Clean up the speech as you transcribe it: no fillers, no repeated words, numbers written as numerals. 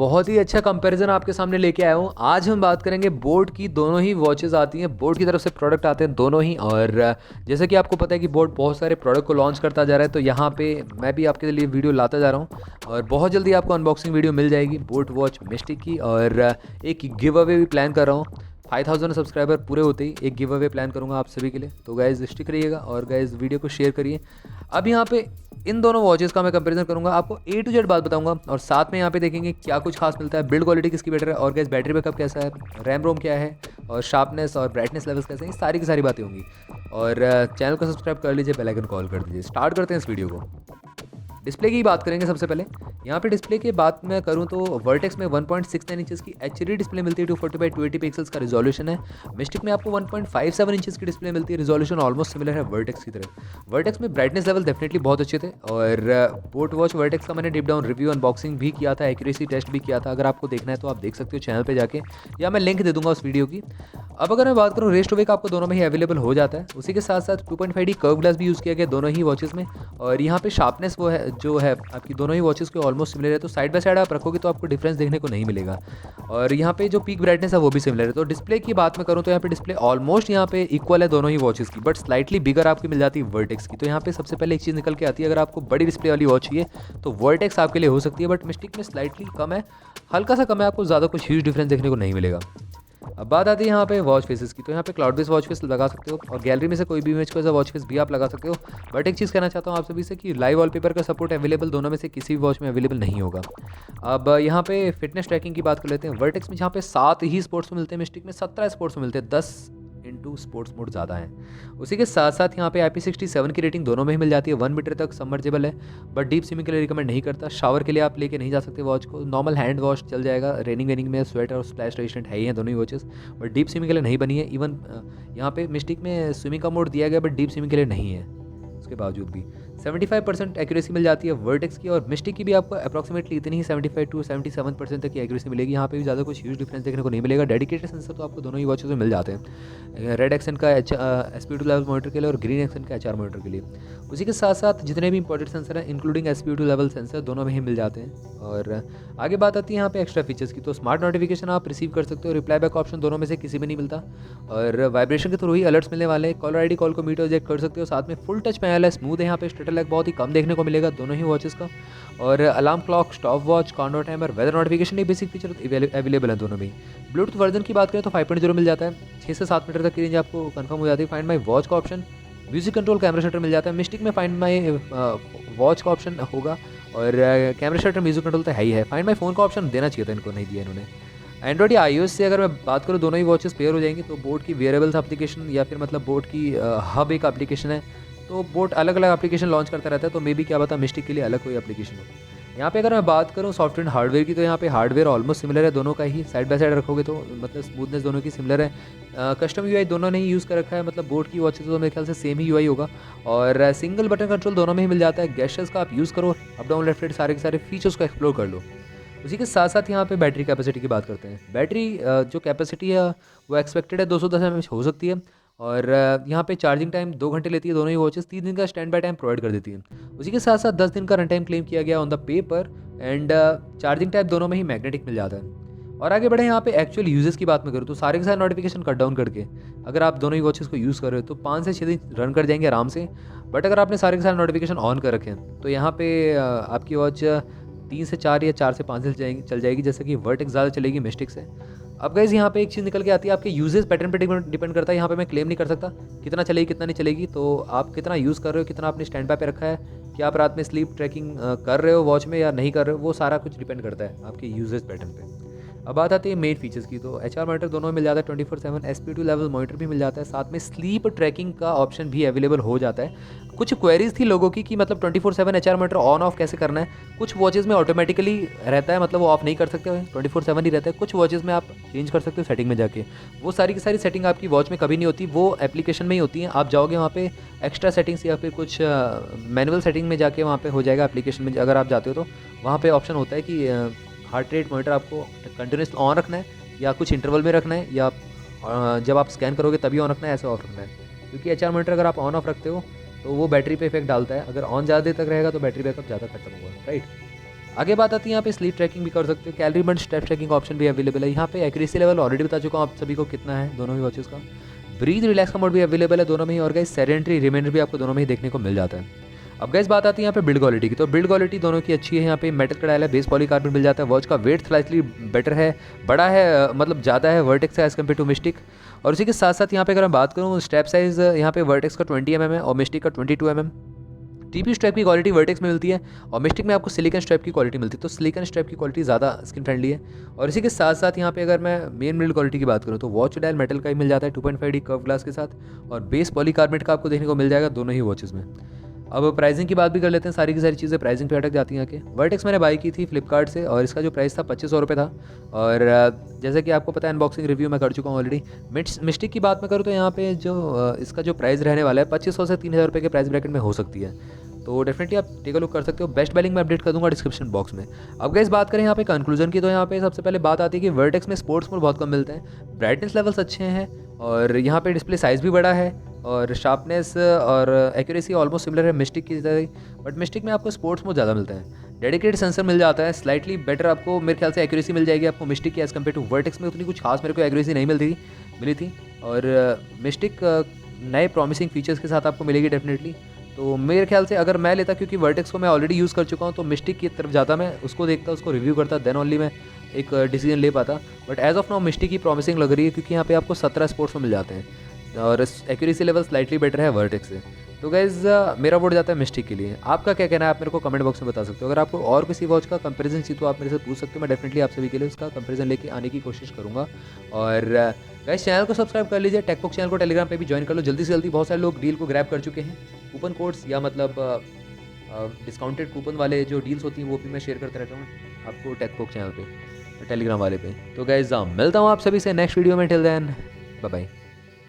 बहुत ही अच्छा कंपैरिजन आपके सामने लेके आया हूँ। आज हम बात करेंगे बोट की। दोनों ही वॉचेस आती हैं, बोट की तरफ से प्रोडक्ट आते हैं दोनों ही। और जैसे कि आपको पता है कि बोट बहुत सारे प्रोडक्ट को लॉन्च करता जा रहा है, तो यहाँ पे मैं भी आपके लिए वीडियो लाता जा रहा हूँ और बहुत जल्दी आपको अनबॉक्सिंग वीडियो मिल जाएगी बोट वॉच मिस्टिक की। और एक गिव अवे भी प्लान कर रहा हूँ। 5000 सब्सक्राइबर पूरे होते ही एक गिव अवे प्लान करूँगा आप सभी के लिए। तो गाइज स्टिक रहिएगा और गाइज वीडियो को शेयर करिए। अब यहाँ पे इन दोनों वॉचेस का मैं कंपैरिजन करूंगा, आपको ए टू जेड बात बताऊंगा और साथ में यहाँ पे देखेंगे क्या कुछ खास मिलता है, बिल्ड क्वालिटी किसकी बेटर है और गैस बैटरी बैकअप कैसा है, रैम रोम क्या है और शार्पनेस और ब्राइटनेस लेवल्स कैसे हैं, ये सारी की सारी बातें होंगी। और चैनल को सब्सक्राइब कर लीजिए, बेल आइकन कॉल कर दीजिए। स्टार्ट करते हैं इस वीडियो को। डिस्प्ले की बात करेंगे सबसे पहले। यहाँ पे डिस्प्ले की बात मैं करूँ तो वर्टेक्स में 1.69 इंचेस की एचडी डिस्प्ले मिलती है, 240x280 पिक्सल्स का रिजोल्यूशन है। मिस्टिक में आपको 1.57 इंचेस की डिस्प्ले मिलती है, रिजोल्यूशन ऑलमोस्ट सिमिलर है वर्टेक्स की तरह। वर्टेक्स में ब्राइटनेस लेवल डेफिनेटली बहुत अच्छे थे और बोट वॉच वर्टेक्स का मैंने डीप डाउन रिव्यू अनबॉक्सिंग भी किया था, एक्यूरेसी टेस्ट भी किया था। अगर आपको देखना है तो आप देख सकते हो चैनल पर जाके, या मैं लिंक दे दूंगा उस वीडियो की। अब अगर मैं बात करूँ रेस्ट वेक, आपको दोनों में ही अवेलेबल हो जाता है। उसी के साथ साथ 2.5D कर्व ग्लास भी यूज़ किया गया दोनों ही वॉचेस में। और यहाँ पे शार्पनेस वो है जो है आपकी दोनों ही वॉचेस के ऑलमोस्ट सिमिलर है, तो साइड बाय साइड आप रखोगे तो आपको डिफरेंस देखने को नहीं मिलेगा। और यहाँ पे जो पीक ब्राइटनेस है वो भी सिमिलर है। तो डिस्प्ले की बात मैं करूँ तो यहाँ पे डिस्प्ले ऑलमोस्ट यहाँ पे इक्वल है दोनों ही वॉचेस की, बट स्लाइटली बिगर आपकी मिल जाती है वर्टेक्स की। तो यहाँ पे सबसे पहले एक चीज़ निकल के आती है, अगर आपको बड़ी डिस्प्ले वाली वॉच चाहिए तो वर्टेक्स आपके लिए हो सकती है, बट मिस्टिक में स्लाइटली कम है, हल्का सा कम है, आपको ज़्यादा कुछ ह्यूज डिफरेंस देखने को नहीं मिलेगा। अब बात आती है यहाँ पे वॉच फेसेस की, तो यहाँ पे क्लाउड बेस वॉच फेस लगा सकते हो और गैलरी में से कोई भी इमेज को एज वॉच फेस भी आप लगा सकते हो। बट एक चीज़ कहना चाहता हूँ आप सभी से कि लाइव वॉलपेपर का सपोर्ट अवेलेबल दोनों में से किसी भी वॉच में अवेलेबल नहीं होगा। अब यहाँ पे फिटनेस ट्रैकिंग की बात कर लेते हैं। वर्टेक्स में जहाँ पे 7 ही स्पोर्ट्स में मिलते हैं, मिस्टिक में 17 स्पोर्ट्स में मिलते हैं, 10 स्पोर्ट्स मोड ज़्यादा हैं। उसी के साथ साथ यहाँ पे IP67 की रेटिंग दोनों में ही मिल जाती है। 1 मीटर तक सबमर्जेबल है, बट डीप स्विमिंग के लिए रिकमेंड नहीं करता। शावर के लिए आप लेके नहीं जा सकते वॉच को, नॉर्मल हैंड वॉश चल जाएगा। रेनिंग वेनिंग में स्वेट और स्प्लैश रेजिस्टेंट है ही हैं दोनों ही वॉचेस, बट डीप स्विमिंग के लिए नहीं बनी है। इवन यहाँ पे मिस्टिक में स्विमिंग का मोड दिया गया, बट डीप स्विमिंग के लिए नहीं है। उसके बावजूद भी 75% एक्यूरेसी मिल जाती है वर्टेक्स की, और मिस्टिक की भी आपको अप्रॉक्सीमेटली इतनी ही 75 to 77% तक की एक्यूरेसी मिलेगी। यहाँ पे भी ज़्यादा कुछ ह्यूज डिफरेंस देखने को नहीं मिलेगा। डेडिकेटेड सेंसर तो आपको दोनों ही वॉचेस में मिल जाते हैं, रेड एक्सन का SP2 लेवल मॉनिटर के लिए और ग्रीन एक्सन का HR मॉनिटर के लिए। उसी के साथ साथ जितने भी इंपॉर्टेंट सेंसर हैं इंक्लूडिंग SP2 लेवल सेंसर दोनों में ही मिल जाते हैं। और आगे बात आती है यहाँ पे एक्स्ट्रा फीचर्स की, तो स्मार्ट नोटिफिकेशन आप रिसीव कर सकते हो, रिप्लाई बैक ऑप्शन दोनों में से किसी में नहीं मिलता, और वाइब्रेशन के थ्रू ही अलर्ट्स मिलने वाले हैं। कॉलर ID कॉल को म्यूट रिजेक्ट कर सकते हो। साथ में फुल टच पैनल है, स्मूथ है, यहाँ पे स्टटर लैग बहुत ही कम देखने को मिलेगा दोनों ही वॉचेस का। और alarm clock, stop watch, counter timer, weather notification, ये बेसिक फीचर अवेलेबल है दोनों में। ब्लूटूथ वर्जन की बात करें तो 5.0 मिल जाता है, 6 से 7 मीटर तक की रेंज आपको कंफर्म हो जाती है। फाइंड माई वॉच का option, music control, camera shutter मिल जाता है। मिस्टिक में फाइंड माई वॉच का ऑप्शन होगा और कैमरा शटर, म्यूजिक कंट्रोल तो है ही है। फाइंड माई फोन का ऑप्शन देना चाहिए था, इनको नहीं दिया इन्होंने। एंड्रॉइड या iOS से अगर मैं बात करूँ दोनों ही वॉचेस पेयर हो जाएंगी, तो बोट की वेयरेबल्स एप्लीकेशन या फिर मतलब बोट की हब एक एप्लीकेशन है, तो बोट अलग अलग एप्लीकेशन लॉन्च करता रहता है, तो मे बी क्या पता मिस्टिक के लिए अलग कोई एप्लीकेशन हो। यहाँ पे अगर मैं बात करूँ सॉफ्टवेयर हार्डवेयर की, तो यहाँ पे हार्डवेयर ऑलमोस्ट सिमिलर है दोनों का ही, साइड बाय साइड रखोगे तो मतलब स्मूथनेस दोनों की सिमिलर है। कस्टम UI दोनों ने ही यूज़ कर रखा है, मतलब बोट की वॉचेस तो मेरे ख्याल से सेम ही UI होगा। और सिंगल बटन कंट्रोल दोनों में ही मिल जाता है। गेस्चर्स का आप यूज़ करो, अप डाउन लेफ्ट राइट सारे के सारे फीचर्स को एक्सप्लोर कर लो। उसी के साथ साथ यहाँ पे बैटरी कैपेसिटी की बात करते हैं। बैटरी जो कैपेसिटी है वो एक्सपेक्टेड है 210 mAh हो सकती है। और यहाँ पे चार्जिंग टाइम 2 घंटे लेती है दोनों ही वॉचेस, 3 दिन का स्टैंड बाय टाइम प्रोवाइड कर देती है। उसी के साथ साथ 10 दिन का रन टाइम क्लेम किया गया on the paper, and charging type दोनों में ही मैग्नेटिक मिल जाता है। और आगे बढ़े यहाँ पे एक्चुअल यूजेस की बात मैं करूँ तो सारे के सारे नोटिफिकेशन कट डाउन करके अगर आप दोनों ही वॉचेस को यूज़ कर रहे हो तो 5 से 6 दिन रन कर जाएंगे आराम से। बट अगर आपने सारे के सारे नोटिफिकेशन ऑन कर रखे हैं तो यहाँ पे आपकी वॉच 3 से 4 या 4 से 5 दिन चल जाएगी, जैसे कि वर्टेक्स ज़्यादा चलेगी मिस्टिक से। अब गाइस यहाँ पे एक चीज़ निकल के आती है, आपके यूजेस पैटर्न पे डिपेंड करता है। यहाँ पे मैं क्लेम नहीं कर सकता कितना चलेगी कितना नहीं चलेगी, तो आप कितना यूज़ कर रहे हो, कितना आपने स्टैंड बाय पे रखा है, क्या आप रात में स्लीप ट्रैकिंग कर रहे हो वॉच में या नहीं कर रहे हो, वो सारा कुछ डिपेंड करता है आपके यूजेस पैटर्न पे। अब बात आती है मेन फीचर्स की, तो HR मॉनिटर दोनों में मिल जाता है 24/7, SP2 लेवल मॉनिटर भी मिल जाता है, साथ में स्लीप ट्रैकिंग का ऑप्शन भी अवेलेबल हो जाता है। कुछ क्वेरीज थी लोगों की कि मतलब 24/7 HR मॉनिटर ऑन ऑफ कैसे करना है। कुछ वॉचेस में ऑटोमेटिकली रहता है, मतलब वो ऑफ नहीं कर सकते, 24/7 ही रहता है। कुछ वॉचेस में आप चेंज कर सकते हो सेटिंग में जाके, वो सारी की सारी सेटिंग आपकी वॉच में कभी नहीं होती, वो एप्लीकेशन में ही होती है। आप जाओगे वहाँ पे एक्स्ट्रा सेटिंग्स या फिर कुछ मैनुअल सेटिंग में जाके वहाँ पे हो जाएगा एप्लीकेशन में। अगर आप जाते हो तो वहाँ पे ऑप्शन होता है कि हार्ट रेट मॉनिटर आपको कंटिन्यूस ऑन रखना है या कुछ इंटरवल में रखना है, या जब आप स्कैन करोगे तभी ऑन रखना है, ऐसे ऑफ रखना है। क्योंकि HR मॉनिटर अगर आप ऑन ऑफ रखते हो तो वो बैटरी पे इफेक्ट डालता है, अगर ऑन ज़्यादा देर तक रहेगा तो बैटरी बैकअप ज़्यादा खत्म होगा, राइट। आगे बात आती है यहाँ पे स्लीप ट्रैकिंग भी कर सकते हो, calorie burn, step trekking option भी अवेलेबल है। यहाँ पे एक्यूरेसी लेवल ऑलरेडी बता चुका हूँ आप सभी को कितना है दोनों ही वॉचेस का। ब्रीथ रिलैक्स का मोड भी अवेलेबल है दोनों में ही, और गाइस सेडेंटरी रिमाइंडर भी आपको दोनों में ही देखने को मिल जाता है। अब गाइस बात आती है यहाँ पे बिल्ड क्वालिटी की, तो बिल्ड क्वालिटी दोनों की अच्छी है। यहाँ पे मेटल का डायल है, बेस पॉलीकार्बन मिल जाता है। वॉच का वेट स्लाइटली बेटर है, बड़ा है, मतलब ज़्यादा है Vertex as compare to Mystic. और उसी के साथ साथ यहाँ पे अगर मैं बात करूँ स्टेप साइज़, यहाँ पे वर्टेक्स का 20 mm है और मिस्टिक का 22 mm। टीपी स्ट्रैप की क्वालिटी वर्टेक्स में मिलती है और मिस्टिक में आपको सिलिकन स्ट्रैप की क्वालिटी मिलती है, तो सिलिकन स्ट्रैप की क्वालिटी ज़्यादा स्किन फ्रेंडली है। और इसी के साथ साथ यहाँ पे अगर मैं मेन बिल्ड क्वालिटी की बात करूँ तो वॉच डायल मेटल का ही मिल जाता है 2.5D कर्व ग्लास के साथ, और बेस पॉलीकार्बोनेट का आपको देखने को मिल जाएगा दोनों ही वॉचेस में। अब प्राइसिंग की बात भी कर लेते हैं, सारी की सारी चीज़ें प्राइसिंग पे अटक जाती हैं आके। वर्टेक्स मैंने बाई की थी फ्लिपकार्ट से और इसका जो प्राइस था 2500 रुपये था। और जैसे कि आपको पता है अनबॉक्सिंग रिव्यू मैं कर चुका हूँ ऑलरेडी। मिस्टिक की बात मैं करूँ तो यहाँ पे जो इसका जो प्राइस रहने वाला है 2500 से 3000 रुपये के प्राइस ब्रैकेट में हो सकती है, तो डेफिनेटली आप टेक अ लुक कर सकते हो। बेस्ट बैलिंग मैं अपडेट कर दूंगा डिस्क्रिप्शन बॉक्स में। अब गाइस बात करें यहाँ पे कंक्लूजन की, तो यहाँ पे सबसे पहले बात आती है कि वर्टेक्स में स्पोर्ट्स मोड बहुत कम मिलते हैं, ब्राइटनेस लेवल्स अच्छे हैं और यहाँ पे डिस्प्ले साइज़ भी बड़ा है और शार्पनेस और एक्यूरेसी ऑलमोस्ट सिमिलर है मिस्टिक की तरह, बट मिस्टिक में आपको स्पोर्ट्स मोड ज़्यादा मिलता है। डेडिकेटेड सेंसर मिल जाता है, स्लाइटली बेटर आपको मेरे ख्याल से एक्यूरेसी मिल जाएगी आपको मिस्टिक की एज़ कम्पेयर टू वर्टेक्स में। उतनी कुछ खास मेरे को एक्यूरेसी नहीं मिली थी और मिस्टिक नए प्रॉमिसिंग फीचर्स के साथ आपको मिलेगी डेफिनेटली। तो मेरे ख्याल से अगर मैं लेता, क्योंकि वर्टेक्स को मैं ऑलरेडी यूज़ कर चुका हूँ, तो मिस्टिक की तरफ ज़्यादा मैं उसको देखता, उसको रिव्यू करता, देन ओनली मैं एक डिसीजन ले पाता। But as of now Mystic की प्रॉमिसिंग लग रही है, क्योंकि यहाँ पे आपको 17 स्पोर्ट्स में मिल जाते हैं और एक्यूरेसी लेवल स्लाइटली बेटर है वर्टेक्स से। तो गाइज मेरा वोट जाता है मिस्टिक के लिए। आपका क्या कहना है आप मेरे को कमेंट बॉक्स में बता सकते हो। अगर आपको और किसी वॉच का कंपैरिजन चाहिए तो आप मेरे से पूछ सकते हो, मैं डेफिनेटली आप सभी के लिए उसका कंपैरिजन लेके आने की कोशिश करूँगा। और गाइस चैनल को सब्सक्राइब कर लीजिए, टेकबॉक चैनल को टेलीग्राम पे भी ज्वाइन कर लो जल्दी से जल्दी। बहुत सारे लोग डील को ग्रैब कर चुके हैं, कूपन कोड्स या मतलब डिस्काउंटेड कूपन वाले जो डील्स होती हैं वो भी मैं शेयर करते रहता हूँ आपको टेकबॉक चैनल पे, टेलीग्राम वाले पे। तो गाइस मिलता हूँ आप सभी से नेक्स्ट वीडियो में, टिल देन बाय बाय।